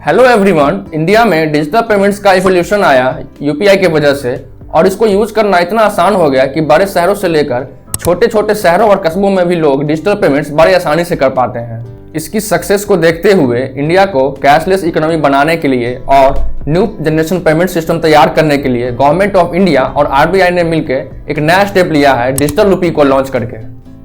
Hello everyone, India में digital payments का evolution आया यूपीआई की वजह से और इसको यूज करना इतना आसान हो गया कि बड़े शहरों से लेकर छोटे छोटे शहरों और कस्बों में भी लोग डिजिटल पेमेंट्स बड़े आसानी से कर पाते हैं। इसकी सक्सेस को देखते हुए इंडिया को कैशलेस इकोनॉमी बनाने के लिए और न्यू जनरेशन पेमेंट सिस्टम तैयार करने के लिए गवर्नमेंट ऑफ इंडिया और आरबीआई ने मिलकर एक नया स्टेप लिया है डिजिटल रुपी को लॉन्च करके,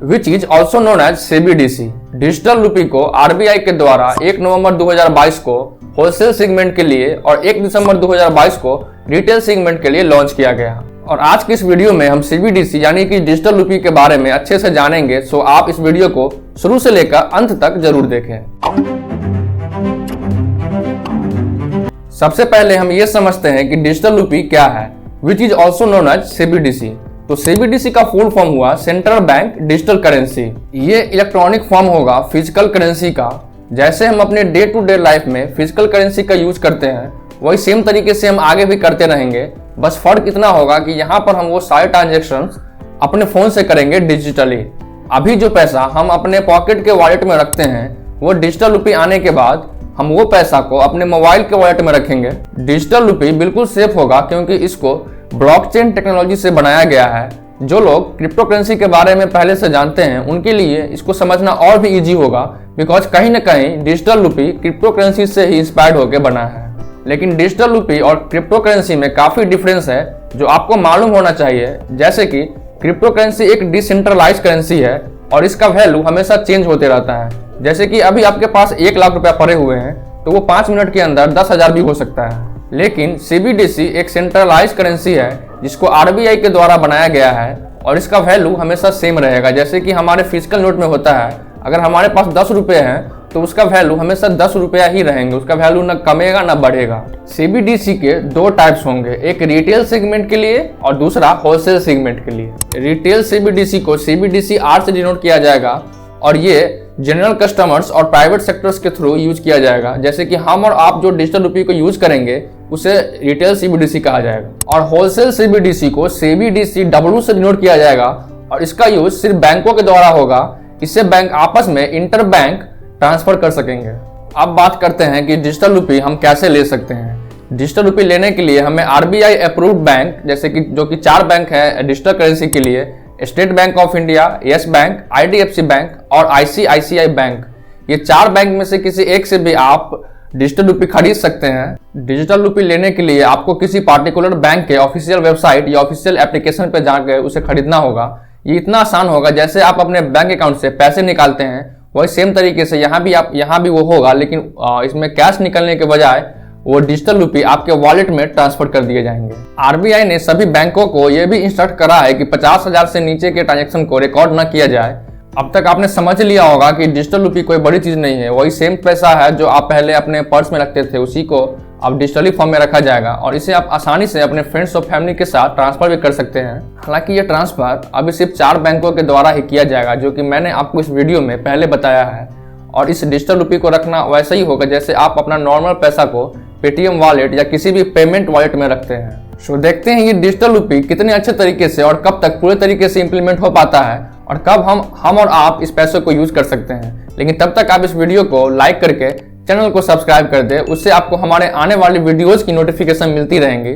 which is also known as CBDC. Digital rupee को आरबीआई के द्वारा 1 नवंबर 2022 को होलसेल सेगमेंट के लिए और 1 दिसंबर 2022 को रिटेल सेगमेंट के लिए लॉन्च किया गया। और आज की इस वीडियो में हम सीबीडीसी यानी कि डिजिटल रुपी के बारे में अच्छे से जानेंगे, सो आप इस वीडियो को शुरू से लेकर अंत तक जरूर देखें। सबसे पहले हम ये समझते हैं कि डिजिटल रुपी क्या है, which is also known as CBDC. तो सीबीडीसी का फुल फॉर्म हुआ सेंट्रल बैंक डिजिटल करेंसी। ये इलेक्ट्रॉनिक फॉर्म होगा फिजिकल करेंसी का। जैसे हम अपने डे टू डे लाइफ में फिजिकल करेंसी का यूज करते हैं, वही सेम तरीके से हम आगे भी करते रहेंगे। बस फर्क इतना होगा कि यहाँ पर हम वो सारे ट्रांजेक्शंस अपने फोन से करेंगे डिजिटली। अभी जो पैसा हम अपने पॉकेट के वॉलेट में रखते हैं, वो डिजिटल रुपी आने के बाद हम वो पैसा को अपने मोबाइल के वॉलेट में रखेंगे। डिजिटल रुपी बिल्कुल सेफ होगा क्योंकि इसको ब्लॉकचेन टेक्नोलॉजी से बनाया गया है। जो लोग क्रिप्टो करेंसी के बारे में पहले से जानते हैं, उनके लिए इसको समझना और भी इजी होगा, बिकॉज कहीं ना कहीं डिजिटल रुपी क्रिप्टो करेंसी से ही इंस्पायर्ड होकर बना है। लेकिन डिजिटल रुपी और क्रिप्टो करेंसी में काफी डिफरेंस है जो आपको मालूम होना चाहिए। जैसे कि क्रिप्टो करेंसी एक डिसेंट्रलाइज करेंसी है और इसका वैल्यू हमेशा चेंज होते रहता है। जैसे कि अभी आपके पास 1 लाख रुपया पड़े हुए हैं तो वो 5 मिनट के अंदर 10,000 भी हो सकता है। लेकिन सीबीडीसी एक सेंट्रलाइज करेंसी है जिसको आरबीआई के द्वारा बनाया गया है और इसका वैल्यू हमेशा सेम रहेगा। जैसे कि हमारे फिजिकल नोट में होता है, अगर हमारे पास 10 रुपए हैं तो उसका वैल्यू हमेशा 10 रुपया ही रहेंगे, उसका वैल्यू ना कमेगा ना बढ़ेगा। सीबीडीसी के 2 टाइप्स होंगे, एक रिटेल सेगमेंट के लिए और दूसरा होलसेल सेगमेंट के लिए। रिटेल सीबीडीसी को सीबीडीसी आर से डिनोट किया जाएगा और ये जनरल कस्टमर्स और प्राइवेट सेक्टर्स के थ्रू यूज किया जाएगा। जैसे कि हम और आप जो डिजिटल रुपी को यूज करेंगे उसे रिटेल सीबीडीसी कहा जाएगा। और होलसेल सीबीडीसी को सीबीडीसी डब्ल्यू से डिनोट किया जाएगा और इसका यूज सिर्फ बैंकों के द्वारा होगा। इससे बैंक आपस में इंटर बैंक ट्रांसफर कर सकेंगे। अब बात करते हैं कि डिजिटल रुपी हम कैसे ले सकते हैं। डिजिटल रुपी लेने के लिए हमें आरबीआई अप्रूव्ड बैंक, जैसे कि जो कि 4 बैंक है डिजिटल करेंसी के लिए, state bank of India, yes bank, IDFC bank और आईसीआईसीआई बैंक, ये 4 बैंक में से किसी एक से भी आप डिजिटल रुपी खरीद सकते हैं। डिजिटल रुपी लेने के लिए आपको किसी पार्टिकुलर बैंक के ऑफिशियल वेबसाइट या ऑफिशियल एप्लीकेशन पर जाकर उसे खरीदना होगा। ये इतना आसान होगा जैसे आप अपने बैंक अकाउंट से पैसे निकालते हैं, वही सेम तरीके से यहाँ भी वो होगा, लेकिन इसमें कैश निकलने के बजाय वो डिजिटल रुपी आपके वॉलेट में ट्रांसफर कर दिए जाएंगे। आरबीआई ने सभी बैंकों को यह भी इंस्ट्रक्ट करा है कि 50,000 से नीचे के ट्रांजैक्शन को रिकॉर्ड न किया जाए। अब तक आपने समझ लिया होगा कि डिजिटल रुपी कोई बड़ी चीज नहीं है, वही सेम पैसा है जो आप पहले अपने पर्स में रखते थे, उसी को अब डिजिटली फॉर्म में रखा जाएगा और इसे आप आसानी से अपने फ्रेंड्स और फैमिली के साथ ट्रांसफर भी कर सकते हैं। हालांकि ये ट्रांसफर अभी सिर्फ 4 बैंकों के द्वारा ही किया जाएगा, जो कि मैंने आपको इस वीडियो में पहले बताया है। और इस डिजिटल रुपी को रखना वैसे ही होगा जैसे आप अपना नॉर्मल पैसा को पेटीएम वॉलेट या किसी भी पेमेंट वॉलेट में रखते हैं। सो देखते हैं ये डिजिटल रुपी कितने अच्छे तरीके से और कब तक पूरे तरीके से इंप्लीमेंट हो पाता है और कब हम और आप इस पैसे को यूज कर सकते हैं। लेकिन तब तक आप इस वीडियो को लाइक करके चैनल को सब्सक्राइब कर दे, उससे आपको हमारे आने वाली वीडियोज की नोटिफिकेशन मिलती रहेंगी।